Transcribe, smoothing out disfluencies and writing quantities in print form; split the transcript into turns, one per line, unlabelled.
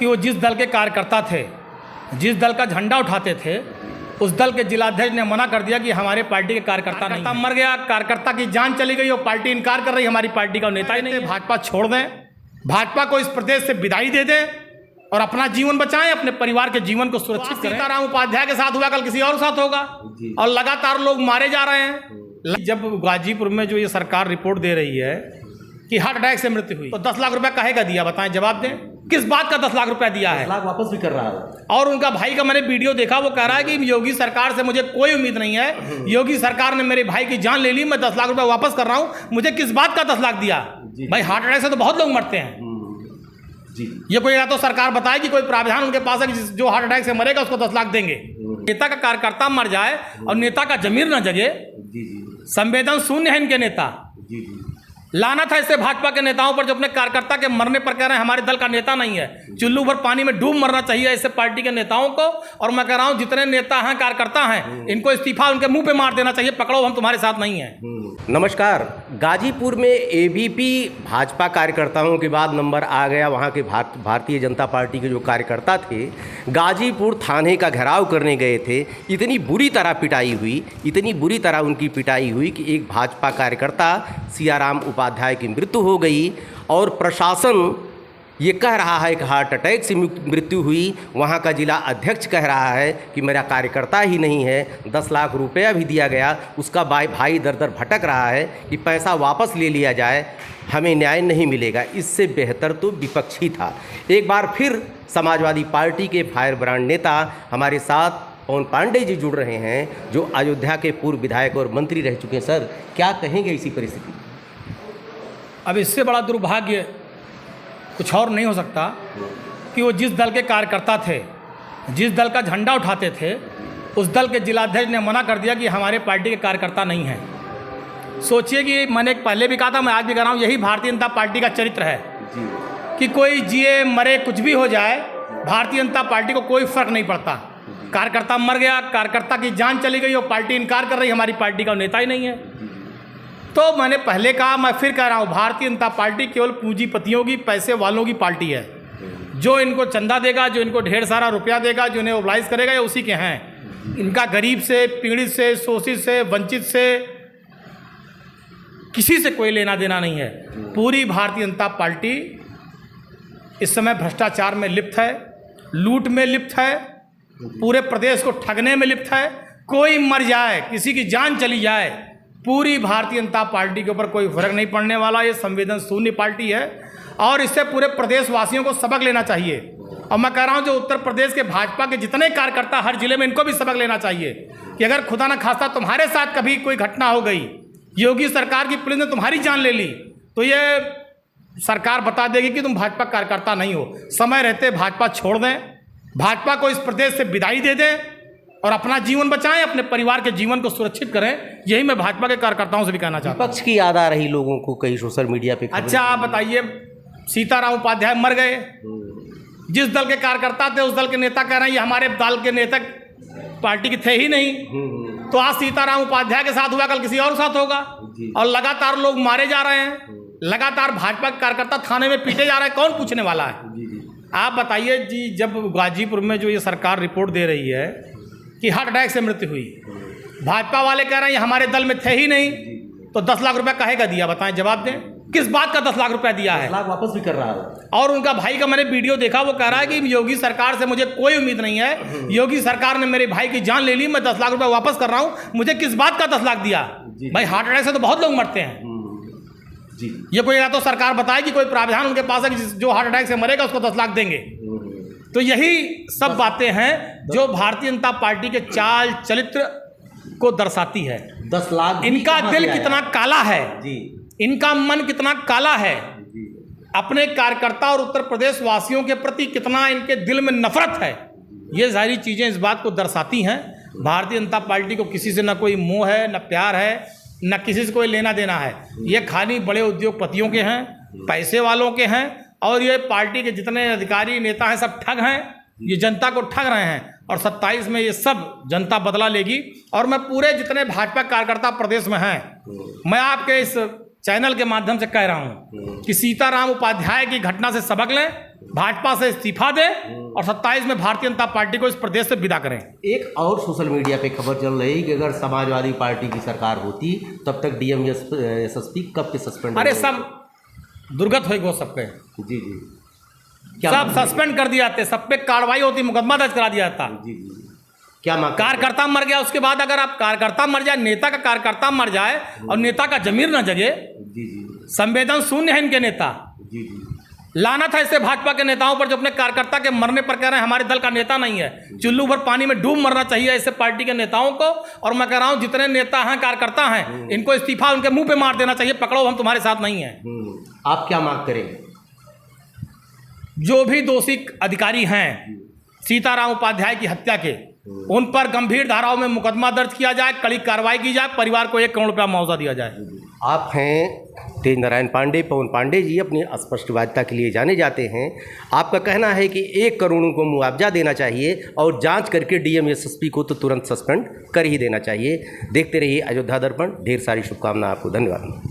कि वो जिस दल के कार्यकर्ता थे, जिस दल का झंडा उठाते थे, उस दल के जिलाध्यक्ष ने मना कर दिया कि हमारे पार्टी के कार्यकर्ता नहीं, मर गया, कार्यकर्ता की जान चली गई और पार्टी इनकार कर रही हमारी पार्टी का नेता ही नहीं है। भाजपा छोड़ दें, भाजपा को इस प्रदेश से विदाई दे दें और अपना जीवन बचाएं, अपने परिवार के जीवन को सुरक्षित करें। सीताराम उपाध्याय के साथ हुआ, कल किसी और साथ होगा और लगातार लोग मारे जा रहे हैं। जब गाजीपुर में जो ये सरकार रिपोर्ट दे रही है कि हार्ट अटैक से मृत्यु हुई, तो 10 लाख रुपया काहे का दिया, बताएं, जवाब दें। किस बात का 10 लाख रुपया दिया है?
10 लाख वापस भी कर रहा है।
और उनका भाई का मैंने वीडियो देखा, वो कह रहा है कि योगी सरकार से मुझे कोई उम्मीद नहीं है, योगी सरकार ने मेरे भाई की जान ले ली, मैं 10 लाख रुपया वापस कर रहा हूँ, मुझे किस बात का 10 लाख दिया? भाई हार्ट अटैक से तो बहुत लोग मरते हैं
जी।
ये कोई या तो सरकार बताए कि कोई प्रावधान उनके पास है कि जो हार्ट अटैक से मरेगा उसको 10 लाख देंगे। नेता का कार्यकर्ता मर जाए और नेता का जमीर न जगे, संवेदन शून्य है इनके नेता। लाना था इससे भाजपा के नेताओं पर जो अपने कार्यकर्ता के मरने पर कह रहे हैं हमारे दल का नेता नहीं है। चुल्लू भर पानी में डूब मरना चाहिए ऐसे पार्टी के नेताओं को। और मैं कह रहा हूं जितने नेता हैं, कार्यकर्ता हैं, इनको इस्तीफा उनके मुंह पे मार देना चाहिए, पकड़ो हम तुम्हारे साथ नहीं हैं।
नमस्कार। गाजीपुर में एबीपी भाजपा कार्यकर्ताओं के बाद नंबर आ गया। वहाँ के भारतीय जनता पार्टी के जो कार्यकर्ता थे, गाजीपुर थाने का घेराव करने गए थे। इतनी बुरी तरह पिटाई हुई, इतनी बुरी तरह उनकी पिटाई हुई कि एक भाजपा कार्यकर्ता सियाराम उपाध्याय की मृत्यु हो गई और प्रशासन ये कह रहा है कि हार्ट अटैक से मृत्यु हुई। वहाँ का जिला अध्यक्ष कह रहा है कि मेरा कार्यकर्ता ही नहीं है, 10 लाख रुपया भी दिया गया। उसका भाई दर दर भटक रहा है कि पैसा वापस ले लिया जाए, हमें न्याय नहीं मिलेगा। इससे बेहतर तो विपक्षी था। एक बार फिर समाजवादी पार्टी के फायर ब्रांड नेता हमारे साथ पवन पांडे जी जुड़ रहे हैं, जो अयोध्या के पूर्व विधायक और मंत्री रह चुके हैं। सर, क्या कहेंगे इसी परिस्थिति?
अब इससे बड़ा दुर्भाग्य कुछ और नहीं हो सकता कि वो जिस दल के कार्यकर्ता थे, जिस दल का झंडा उठाते थे, उस दल के जिलाध्यक्ष ने मना कर दिया कि हमारे पार्टी के कार्यकर्ता नहीं हैं। सोचिए कि मैंने पहले भी कहा था, मैं आज भी कह रहा हूँ, यही भारतीय जनता पार्टी का चरित्र है कि कोई जिए मरे कुछ भी हो जाए, भारतीय जनता पार्टी को कोई फर्क नहीं पड़ता। कार्यकर्ता मर गया, कार्यकर्ता की जान चली गई और पार्टी इनकार कर रही हमारी पार्टी का नेता ही नहीं है। तो मैंने पहले कहा, मैं फिर कह रहा हूँ, भारतीय जनता पार्टी केवल पूंजीपतियों की, पैसे वालों की पार्टी है। जो इनको चंदा देगा, जो इनको ढेर सारा रुपया देगा, जो इन्हें मोबिलाइज करेगा, ये उसी के हैं। इनका गरीब से, पीड़ित से, शोषित से, वंचित से किसी से कोई लेना देना नहीं है। पूरी भारतीय जनता पार्टी इस समय भ्रष्टाचार में लिप्त है, लूट में लिप्त है, पूरे प्रदेश को ठगने में लिप्त है। कोई मर जाए, किसी की जान चली जाए, पूरी भारतीय जनता पार्टी के ऊपर कोई फर्क नहीं पड़ने वाला। ये संवेदन शून्य पार्टी है और इससे पूरे प्रदेशवासियों को सबक लेना चाहिए। और मैं कह रहा हूँ, जो उत्तर प्रदेश के भाजपा के जितने कार्यकर्ता हर जिले में, इनको भी सबक लेना चाहिए कि अगर खुदा न खास्ता तुम्हारे साथ कभी कोई घटना हो गई, योगी सरकार की पुलिस ने तुम्हारी जान ले ली, तो ये सरकार बता देगी कि तुम भाजपा कार्यकर्ता नहीं हो। समय रहते भाजपा छोड़ दें, भाजपा को इस प्रदेश से विदाई दे दें और अपना जीवन बचाएं, अपने परिवार के जीवन को सुरक्षित करें। यही मैं भाजपा के कार्यकर्ताओं से भी कहना चाहता हूं।
विपक्ष की याद आ रही लोगों को कई सोशल मीडिया पे।
अच्छा, आप बताइए, सीताराम उपाध्याय मर गए, जिस दल के कार्यकर्ता थे उस दल के नेता कह रहे हैं ये हमारे दल के नेता पार्टी के थे ही नहीं। तो आज सीताराम उपाध्याय के साथ हुआ, कल किसी और साथ होगा और लगातार लोग मारे जा रहे हैं, लगातार भाजपा के कार्यकर्ता थाने में पीटे जा रहे हैं। कौन पूछने वाला है? आप बताइए जी। जब गाजीपुर में जो ये सरकार रिपोर्ट दे रही है कि हार्ट अटैक से मृत्यु हुई, भाजपा वाले कह रहे हैं ये हमारे दल में थे ही नहीं, तो 10 लाख रुपया काहे का दिया, बताएं, जवाब दें। किस बात का 10 लाख रुपया दिया है?
10 लाख वापस भी कर रहा है।
और उनका भाई का मैंने वीडियो देखा, वो कह रहा है कि योगी सरकार से मुझे कोई उम्मीद नहीं है, योगी सरकार ने मेरे भाई की जान ले ली, मैं 10 लाख रुपया वापस कर रहा हूँ, मुझे किस बात का 10 लाख दिया? भाई हार्ट अटैक से तो बहुत लोग मरते हैं। ये कोई या तो सरकार बताए कि कोई प्रावधान उनके पास है कि जो हार्ट अटैक से मरेगा उसको 10 लाख देंगे। तो यही सब बातें हैं जो भारतीय जनता पार्टी के चाल चरित्र को दर्शाती है।
10 लाख
इनका दिल कितना काला है
जी,
इनका मन कितना काला है, अपने कार्यकर्ता और उत्तर प्रदेश वासियों के प्रति कितना इनके दिल में नफरत है, ये सारी चीज़ें इस बात को दर्शाती हैं। भारतीय जनता पार्टी को किसी से न कोई मोह है, न प्यार है, न किसी से कोई लेना देना है। ये खाली बड़े उद्योगपतियों के हैं, पैसे वालों के हैं, और ये पार्टी के जितने अधिकारी नेता हैं सब ठग हैं, ये जनता को ठग रहे हैं। और 27 में ये सब जनता बदला लेगी। और मैं पूरे जितने भाजपा कार्यकर्ता प्रदेश में हैं, मैं आपके इस चैनल के माध्यम से कह रहा हूँ कि सीताराम उपाध्याय की घटना से सबक लें भाजपा से इस्तीफा दें और 27 में भारतीय जनता पार्टी को इस प्रदेश से विदा करें।
एक और सोशल मीडिया पे खबर चल रही कि अगर समाजवादी पार्टी की सरकार होती तब तक डीएम एसएसपी कब के सस्पेंड?
अरे सब दुर्गत हो गो सबके,
जी जी,
सब सस्पेंड कर दिया जाते, सब पे कार्रवाई होती, मुकदमा दर्ज करा दिया जाता।
जी जी, क्या मांग?
कार्यकर्ता मर गया, उसके बाद अगर आप कार्यकर्ता मर जाए, नेता का कार्यकर्ता मर जाए और नेता का जमीर न जगे,
जी जी,
संवेदन शून्य है इनके नेता।
जी जी,
लानत है इससे भाजपा के नेताओं पर जो अपने कार्यकर्ता के मरने पर कह रहे हैं हमारे दल का नेता नहीं है। चुल्लू भर पानी में डूब मरना चाहिए ऐसे पार्टी के नेताओं को। और मैं कह रहा हूं जितने नेता हैं, कार्यकर्ता हैं, इनको इस्तीफा उनके मुंह पे मार देना चाहिए, पकड़ो हम तुम्हारे साथ नहीं है।
आप क्या मांग करेंगे?
जो भी दोषी अधिकारी हैं सीताराम उपाध्याय की हत्या के, उन पर गंभीर धाराओं में मुकदमा दर्ज किया जाए, कड़ी कार्रवाई की जाए, परिवार को 1 करोड़ रुपया मुआवजा दिया जाए।
आप हैं तेज नारायण पांडे, पवन पांडे जी, अपनी स्पष्टवादिता के लिए जाने जाते हैं। आपका कहना है कि 1 करोड़ को मुआवजा देना चाहिए और जांच करके डीएम एसएसपी को तो तुरंत सस्पेंड कर ही देना चाहिए। देखते रहिए अयोध्या दर्पण। ढेर सारी शुभकामनाएं आपको। धन्यवाद।